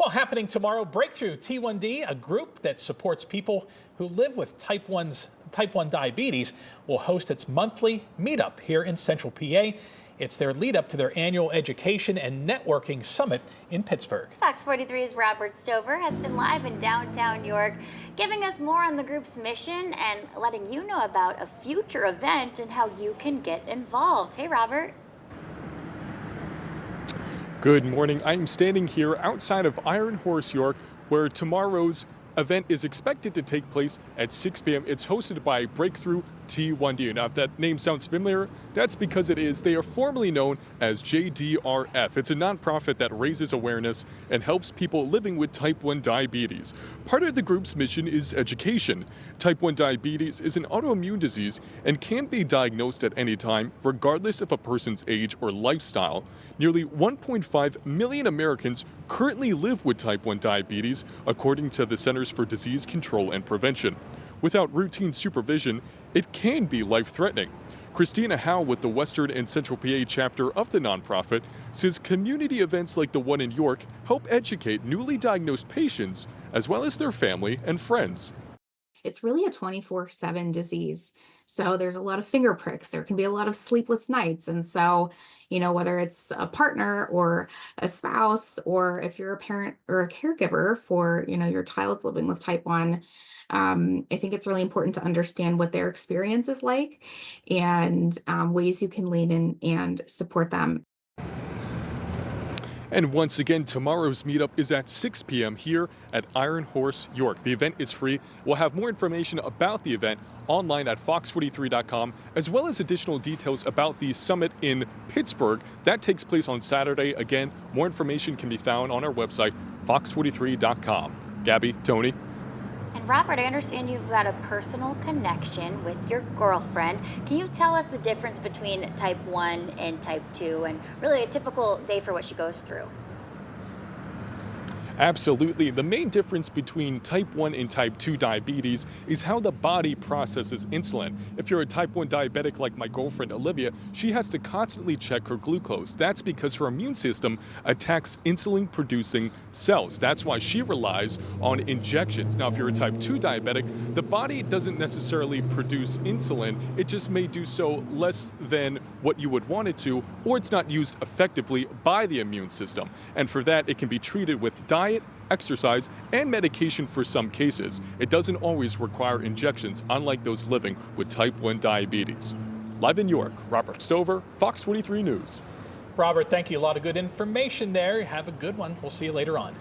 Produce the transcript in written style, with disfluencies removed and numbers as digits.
Well, happening tomorrow, Breakthrough T1D, a group that supports people who live with type 1 diabetes, will host its monthly meetup here in Central PA. It's their lead up to their annual education and networking summit in Pittsburgh. Fox 43's Robert Stover has been live in downtown York, giving us more on the group's mission and letting you know about a future event and how you can get involved. Hey, Robert. Good morning. I am standing here outside of Iron Horse, York, where tomorrow's event is expected to take place at 6 p.m. It's hosted by Breakthrough T1D. Now, if that name sounds familiar, that's because it is. They are formerly known as JDRF. It's a nonprofit that raises awareness and helps people living with type 1 diabetes. Part of the group's mission is education. Type 1 diabetes is an autoimmune disease and can be diagnosed at any time, regardless of a person's age or lifestyle. Nearly 1.5 million Americans currently live with type 1 diabetes, according to the Centers for Disease Control and Prevention. Without routine supervision, it can be life-threatening. Christina Howe with the Western and Central PA chapter of the nonprofit says community events like the one in York help educate newly diagnosed patients as well as their family and friends. It's really a 24/7 disease. So there's a lot of finger pricks. There can be a lot of sleepless nights. And so, whether it's a partner or a spouse, or if you're a parent or a caregiver for, your child's living with type 1, I think it's really important to understand what their experience is like and ways you can lean in and support them. And once again, tomorrow's meetup is at 6 p.m. here at Iron Horse, York. The event is free. We'll have more information about the event online at fox43.com, as well as additional details about the summit in Pittsburgh. That takes place on Saturday. Again, more information can be found on our website, fox43.com. Gabby, Tony. And Robert, I understand you've got a personal connection with your girlfriend. Can you tell us the difference between type 1 and type 2 and really a typical day for what she goes through? Absolutely. The main difference between type 1 and type 2 diabetes is how the body processes insulin. If you're a type 1 diabetic like my girlfriend Olivia, she has to constantly check her glucose. That's because her immune system attacks insulin-producing cells. That's why she relies on injections. Now, if you're a type 2 diabetic, the body doesn't necessarily produce insulin. It just may do so less than what you would want it to, or it's not used effectively by the immune system. And for that, it can be treated with diet, exercise, and medication for some cases. It doesn't always require injections, unlike those living with type 1 diabetes. Live in York, Robert Stover, Fox 43 News. Robert, thank you. A lot of good information there. Have a good one. We'll see you later on.